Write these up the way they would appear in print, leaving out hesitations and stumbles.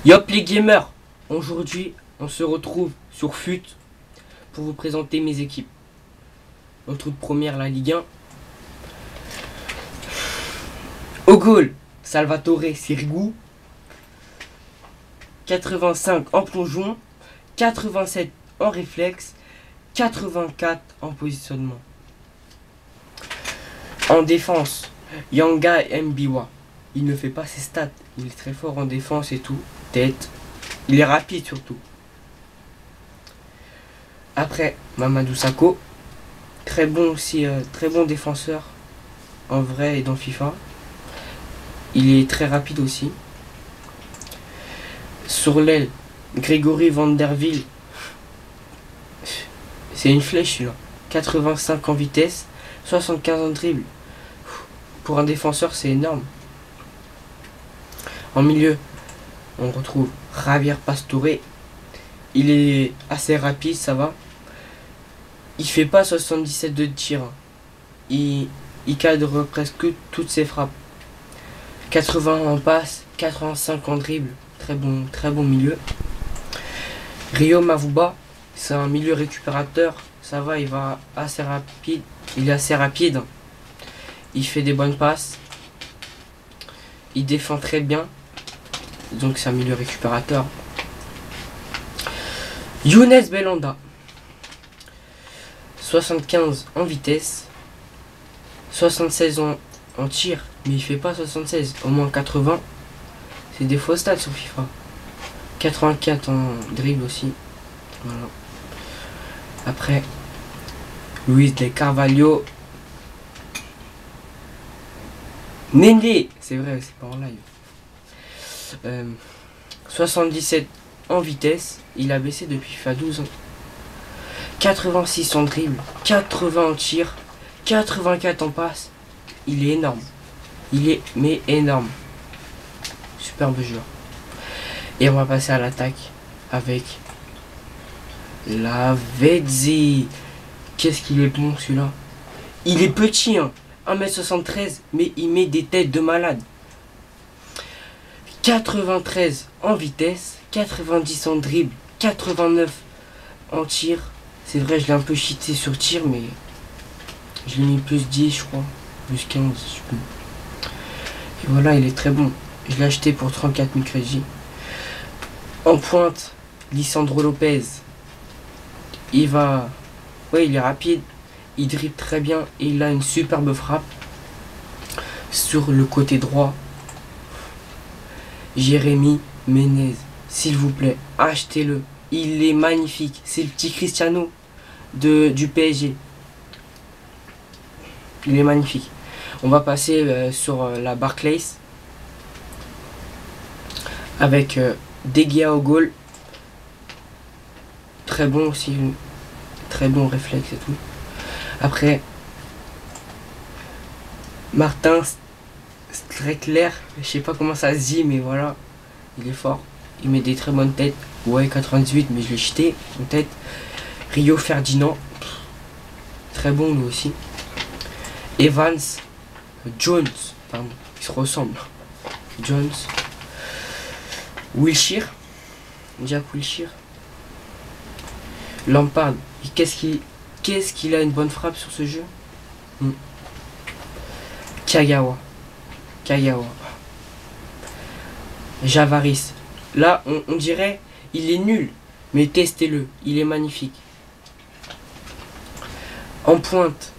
Yop les gamers, aujourd'hui on se retrouve sur FUT pour vous présenter mes équipes. En toute première, la Ligue 1. Au goal, Salvatore Sirigu. 85 en plongeon, 87 en réflexe, 84 en positionnement. En défense, Yanga Mbiwa. Il ne fait pas ses stats, il est très fort en défense et tout. Tête, il est rapide surtout. Après, Mamadou Sakho, très bon aussi, très bon défenseur en vrai et dans FIFA. Il est très rapide aussi. Sur l'aile, Grégory Vanderville. C'est une flèche celui-là. 85 en vitesse, 75 en dribble. Pour un défenseur, c'est énorme. En milieu, on retrouve Javier Pastore. Il est assez rapide, ça va. Il fait pas 77 de tir. Il cadre presque toutes ses frappes. 80 en passe, 85 en dribble. Très bon milieu. Rio Mavuba, c'est un milieu récupérateur. Ça va, il va assez rapide. Il est assez rapide. Il fait des bonnes passes. Il défend très bien. Donc c'est un milieu récupérateur. Younes Belanda. 75 en vitesse. 76 en tir. Mais il fait pas 76. Au moins 80. C'est des faux stats sur FIFA. 84 en dribble aussi. Voilà. Après, Luis de Carvalho. Néné. C'est vrai, c'est pas en live. 77 en vitesse. Il a baissé depuis FIFA 12 ans. 86 en dribble. 80 en tir. 84 en passe. Il est énorme. Il est énorme. Superbe joueur. Et on va passer à l'attaque avec Lavezzi. Qu'est-ce qu'il est bon celui-là. Il est petit, hein. 1m73, mais il met des têtes de malade. 93 en vitesse, 90 en dribble, 89 en tir. C'est vrai, je l'ai un peu cheaté sur tir, mais je l'ai mis plus 10, je crois. Plus 15, je sais plus. Et voilà, il est très bon. Je l'ai acheté pour 34 000 crédits. En pointe, Lisandro Lopez. Il va... Ouais, il est rapide. Il dribble très bien. Et il a une superbe frappe. Sur le côté droit. Jérémy Menez. S'il vous plaît, achetez-le. Il est magnifique. C'est le petit Cristiano du PSG. Il est magnifique. On va passer sur la Barclays. Avec De Gea au goal. Très bon aussi. Très bon réflexe et tout. Après, Martin Streckler. Je sais pas comment ça se dit, mais voilà. Il est fort. Il met des très bonnes têtes. Ouais, 98, mais je l'ai jeté en tête. Rio Ferdinand. Très bon lui aussi. Evans. Jones. Pardon. Ils se ressemblent. Jones. Wilshere. Jack Wilshere. Lampard. Qu'est-ce qu'il a une bonne frappe sur ce jeu. Kagawa. Javaris. Là, on dirait, il est nul. Mais testez-le. Il est magnifique. En pointe,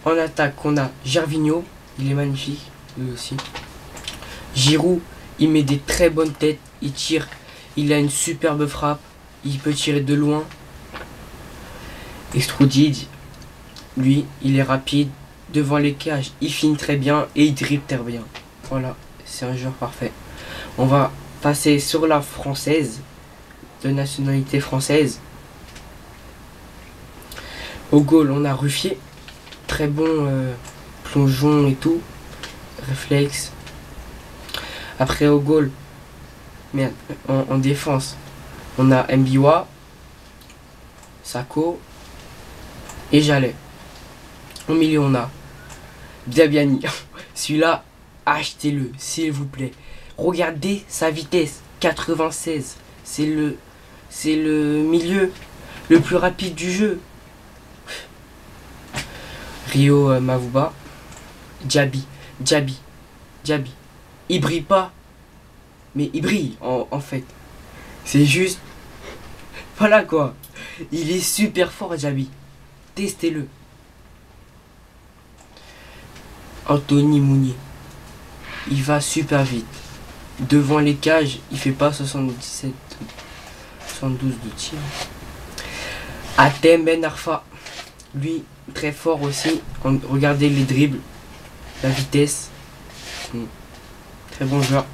en attaque, on a Gervinho. Il est magnifique. Lui aussi. Giroud. Il met des très bonnes têtes. Il tire. Il a une superbe frappe. Il peut tirer de loin. Estrudid. Lui, il est rapide. Devant les cages, il finit très bien. Et il dribble très bien. Voilà. C'est un joueur parfait. On va passer sur la française. De nationalité française. Au goal, on a Ruffier. Très bon plongeon et tout. Réflexe. Après au goal, merde, en défense, on a Mbiwa, Sakho et Jallet. Au milieu, on a Diabiani. Celui-là, achetez-le, s'il vous plaît. Regardez sa vitesse. 96. C'est le milieu le plus rapide du jeu. Rio Mavuba. Djabi. Il brille pas. Mais il brille en fait. C'est juste. Voilà quoi. Il est super fort Djabi. Testez-le. Anthony Mounier. Il va super vite. Devant les cages, il fait pas 72 de tir. Atem Ben Arfa. Lui, très fort aussi. Regardez les dribbles. La vitesse. Très bon joueur.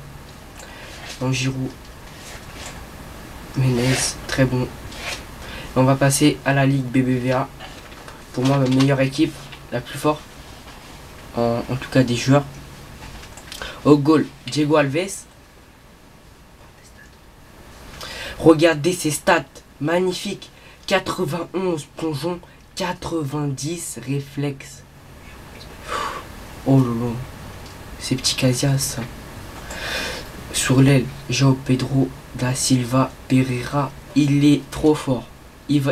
Donc Giroud. Menez. Très bon. Et on va passer à la Ligue BBVA. Pour moi, ma meilleure équipe. La plus forte. En tout cas des joueurs. Au goal, Diego Alves. Regardez ses stats. Magnifique. 91 plongeons. 90 réflexes. Oh lolo. Ces petits Casillas. Sur l'aile, João Pedro da Silva Pereira. Il est trop fort. Il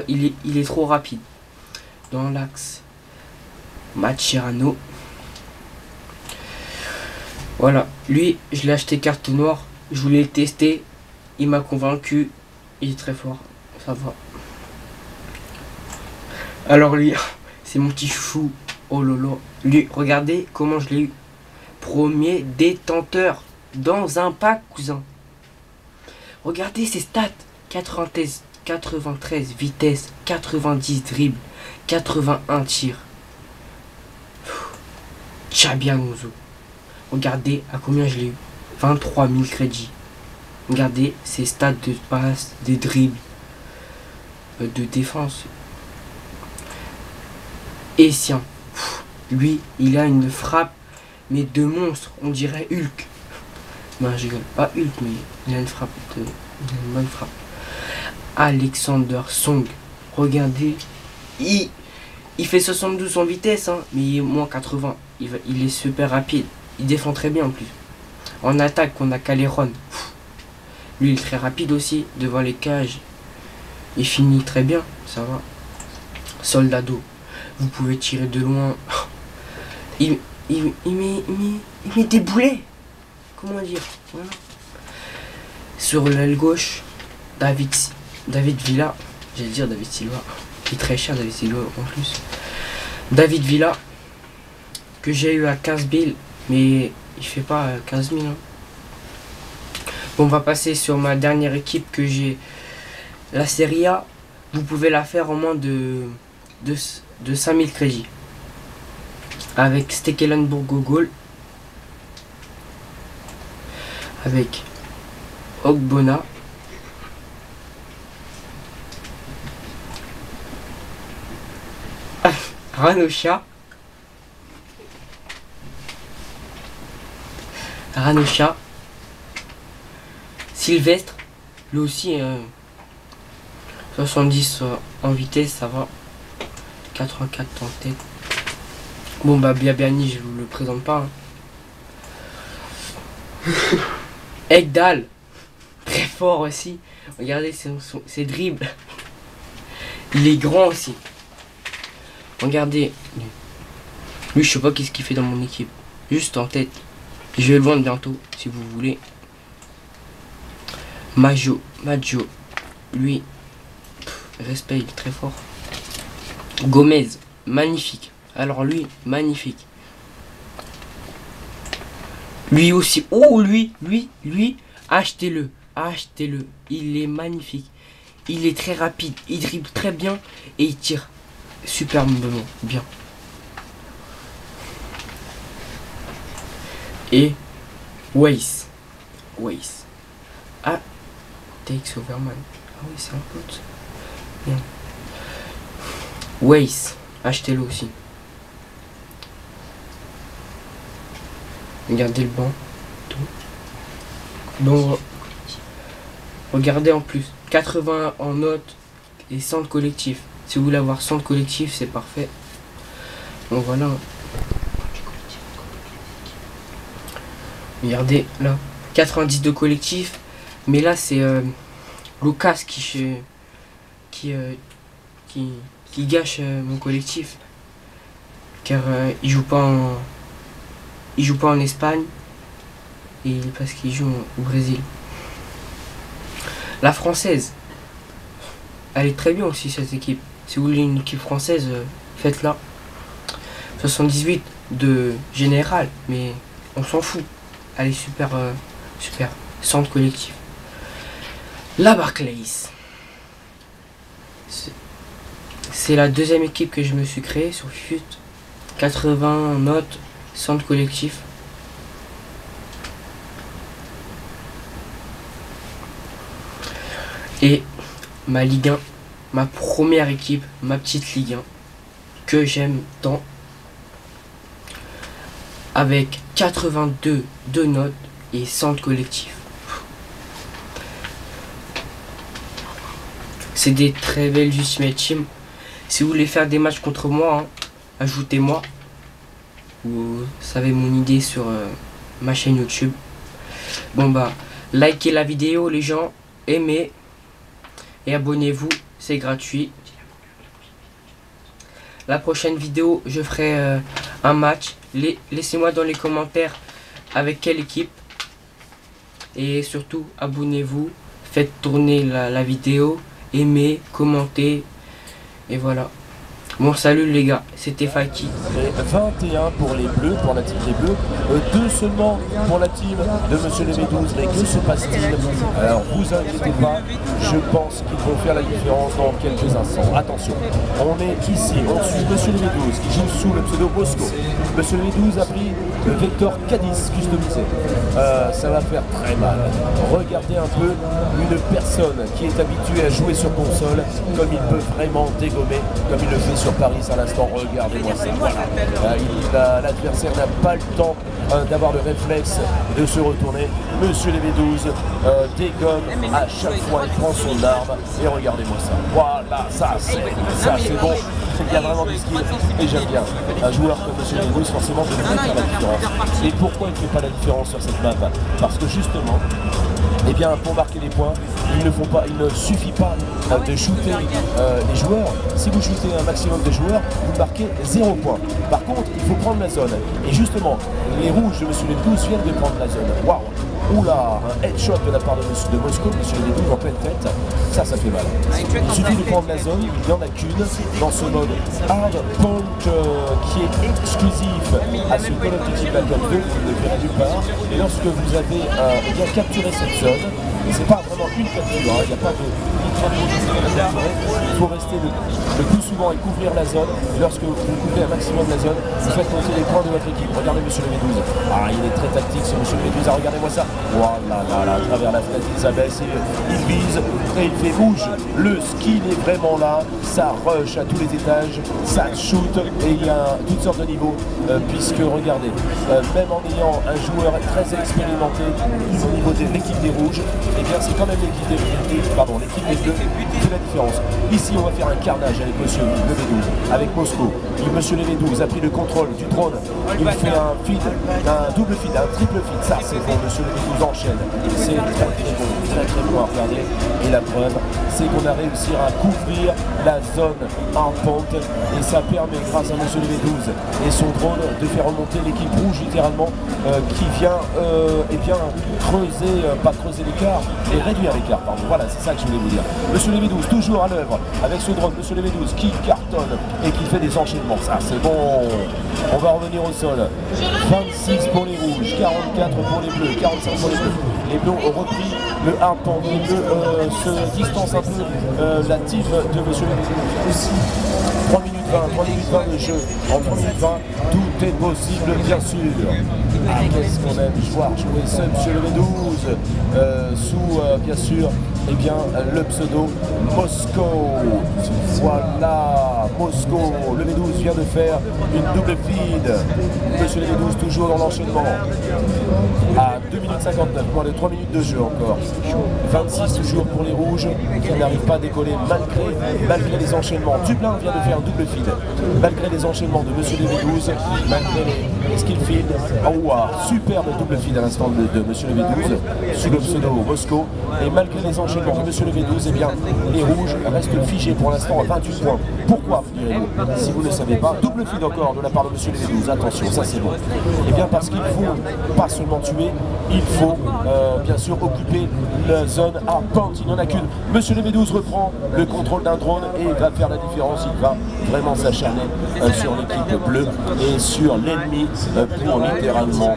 est trop rapide. Dans l'axe, Mascherano. Voilà. Lui, je l'ai acheté carte noire. Je voulais le tester. Il m'a convaincu. Il est très fort. Ça va. Alors lui, c'est mon petit chou. Oh lolo. Lui, regardez comment je l'ai eu. Premier détenteur dans un pack, cousin. Regardez ses stats. 93 vitesse, 90 dribble, 81 tir. Xabi Alonso. Regardez à combien je l'ai eu. 23 000 crédits. Regardez ses stats de passe, des dribbles, de défense. Essien. Lui, il a une frappe, mais de monstre. On dirait Hulk. Non, je rigole. Pas Hulk, mais il a une frappe. Il a une bonne frappe. Alexander Song. Regardez. Il fait 72 en vitesse, hein, mais il est moins 80. Il est super rapide. Il défend très bien en plus. En attaque, on a Caléron. Lui, il est très rapide aussi. Devant les cages. Il finit très bien. Ça va. Soldado. Vous pouvez tirer de loin. Il met des boulets. Comment dire, voilà. Sur l'aile gauche, David Villa. J'allais dire David Silva. Il est très cher, David Silva en plus. David Villa. Que j'ai eu à 15 000. Mais il fait pas 15 000. Hein. Bon, on va passer sur ma dernière équipe que j'ai. La Serie A. Vous pouvez la faire en moins de 5000 crédits. Avec Stekelenburg au goal. Avec Ogbonna. Ranocchia. Sylvestre. Lui aussi 70 en vitesse, ça va. 84 en tête. Bon bah Biabiani, je vous le présente pas. Hein. Ekdal. Très fort aussi. Regardez ses dribbles. Il est grand aussi. Regardez. Lui, je sais pas qu'est-ce qu'il fait dans mon équipe. Juste en tête. Je vais le vendre bientôt, si vous voulez. Maggio. Lui. Respect, il est très fort. Gomez. Magnifique. Alors lui, magnifique. Lui aussi. Oh, lui. Achetez-le. Il est magnifique. Il est très rapide. Il dribble très bien. Et il tire superbement bien. Et Weiss. Ah, Takes Overman. Ah oui, c'est un pote. Bien. Weiss. Achetez-le aussi. Regardez le banc. Bon, regardez en plus. 80 en notes et 100 collectif. Si vous voulez avoir 100 collectif, c'est parfait. Bon, voilà. Regardez là. 90 de collectif. Mais là, c'est Lucas qui, qui gâche mon collectif. Car il joue pas en Espagne. Et parce qu'il joue au Brésil. La française, elle est très bien aussi cette équipe. Si vous voulez une équipe française, faites-la. 78 de général, mais on s'en fout. Elle est super, super. Centre collectif. La Barclays. C'est la deuxième équipe que je me suis créée sur FUT. 80 notes, centre collectif. Et ma Ligue 1, ma première équipe, ma petite Ligue 1, que j'aime tant, avec 82 de notes et centre collectif. C'est des très belles Ultimate Team. Si vous voulez faire des matchs contre moi, hein, ajoutez-moi. Vous savez mon idée sur ma chaîne YouTube. Bon bah, likez la vidéo les gens, aimez. Et abonnez-vous, c'est gratuit. La prochaine vidéo, je ferai un match. Laissez-moi dans les commentaires avec quelle équipe. Et surtout, abonnez-vous. Faites tourner la vidéo. Aimez, commentez. Et voilà. Bon salut les gars, c'était Faki. 21 pour les bleus, pour la team des bleus, 2 seulement pour la team de Monsieur les Médouses. Mais que se passe-t-il? Alors vous inquiétez pas, je pense qu'ils vont faire la différence dans quelques instants. Attention, on est ici, on suit Monsieur les Médouses qui joue sous le pseudo Bosco. Monsieur les Médouses a pris le Vector Cadiz customisé. Ça va faire très mal. Regardez un peu une personne qui est habituée à jouer sur console, comme il peut vraiment dégommer, comme il le fait sur Paris à l'instant. Regardez-moi ça. Voilà. L'adversaire n'a pas le temps d'avoir le réflexe de se retourner. Monsieur les V12 dégomme à chaque fois, il prend son arme et regardez-moi ça. Voilà, ça c'est bon. Il y a vraiment des skills et j'aime bien. Un joueur comme Monsieur les V12 forcément devrait faire la différence. Et pourquoi il ne fait pas la différence sur cette map? Parce que justement, eh bien, pour marquer des points, il ne suffit pas de shooter les joueurs. Si vous shootez un maximum de joueurs, vous marquez 0 points. Par contre, il faut prendre la zone. Et justement, les rouges de Monsieur les 12 viennent de prendre la zone. Waouh! Oula, un headshot de la part de Moscou, Monsieur les 12 en pleine tête. Ça fait mal. Il suffit de prendre la zone, il n'y en a qu'une dans ce mode Hard Punk qui est exclusif à ce Call of Duty Black Ops 2, vous ne verrez nulle part. Et lorsque vous avez bien capturé cette zone, c'est pas vraiment une capture, il n'y a pas de il faut rester le plus souvent et couvrir la zone. Et lorsque vous couvrez un maximum la zone, vous faites monter les points de votre équipe. Regardez Monsieur le V12. Ah, il est très tactique ce Monsieur le V12. Ah, regardez-moi ça. Voilà, à travers la fenêtre, il s'abaisse, il vise et il fait rouge. Le skin est vraiment là. Ça rush à tous les étages, ça shoot et il y a toutes sortes de niveaux. Puisque regardez, même en ayant un joueur très expérimenté au niveau de l'équipe des rouges, et bien c'est quand même l'équipe des bleus qui fait la différence. Ici on va faire un carnage avec Monsieur le V12, avec Moscou. Monsieur le V12 a pris le contrôle du drone, il fait un feed, un double feed, un triple feed. Ça c'est bon, Monsieur le V12 enchaîne. C'est très bon à regarder. Et la preuve, c'est qu'on a réussi à couvrir la zone en pente et ça permet grâce à Monsieur le V12 et son drone de faire remonter l'équipe rouge littéralement qui vient creuser l'écart et réduire l'écart, pardon. Voilà, c'est ça que je voulais vous dire. Monsieur le V12 toujours à l'œuvre avec ce drone, Monsieur le V12 qui cartonne et qui fait des enchaînements. Ça c'est bon. On va revenir au sol. 26 pour les rouges, 44 pour les bleus, 45 pour les bleus. Les bleus ont repris le hard pump. Les bleus se distancent un peu la team de Monsieur le V12 aussi. 3 minutes 20 de jeu. En 3 minutes 20, tout est possible, bien sûr. Ah, qu'est-ce qu'on aime jouer ce Monsieur le V12 sous, bien sûr, eh bien, le pseudo Moscow. Voilà, Moscou. Le V12 vient de faire une double feed. Monsieur le V12 toujours dans l'enchaînement. À 2 minutes 59, moins de 3 minutes de jeu encore. 26 toujours pour les rouges qui n'arrivent pas à décoller malgré les enchaînements. Dublin vient de faire un double feed. Malgré les enchaînements de Monsieur le V12, malgré les skill feed. Oh wow, superbe double feed à l'instant de Monsieur le V12 sous le pseudo Moscou. Et malgré les enchaînements de Monsieur le V12, eh bien, les rouges restent figés pour l'instant à 28 points. Pourquoi, direz-vous? Si vous ne le savez pas, double feed encore de la part de Monsieur le V12. Attention, ça c'est bon. Eh bien parce qu'il faut pas seulement tuer, il faut bien sûr occuper la zone à pente. Il n'y en a qu'une. Monsieur le V12 reprend le contrôle d'un drone et va faire la différence. Il va vraiment s'acharner sur l'équipe bleue et sur l'ennemi pour littéralement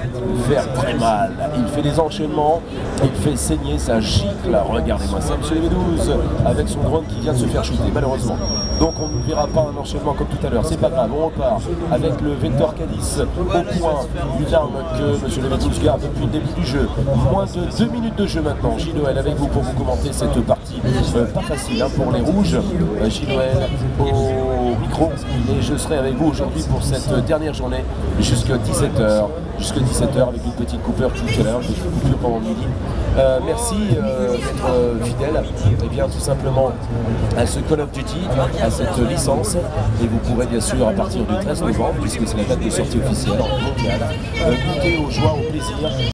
faire très mal. Il fait des enchaînements, il fait saigner sa gicle. Regardez-moi ça, Monsieur le V12 avec son drone qui vient de se faire shooter malheureusement. Donc on ne verra pas un enchaînement comme tout à l'heure. C'est pas grave, on repart avec le Vector Cadiz au point, une arme que Monsieur le V12 garde depuis le début du jeu. Moins de 2 minutes de jeu maintenant. J-Noël avec vous pour vous commenter cette partie pas facile hein, pour les rouges. J-Noël au micro et je serai avec vous aujourd'hui pour cette dernière journée jusqu'à 17h. Jusqu'à 17h avec une petite coupure tout à l'heure, une petite coupure pendant midi. Merci d'être fidèle et bien tout simplement à ce Call of Duty, à cette licence et vous pourrez bien sûr à partir du 13 novembre, puisque c'est la date de sortie officielle en mondiale, goûter aux joies, au plaisir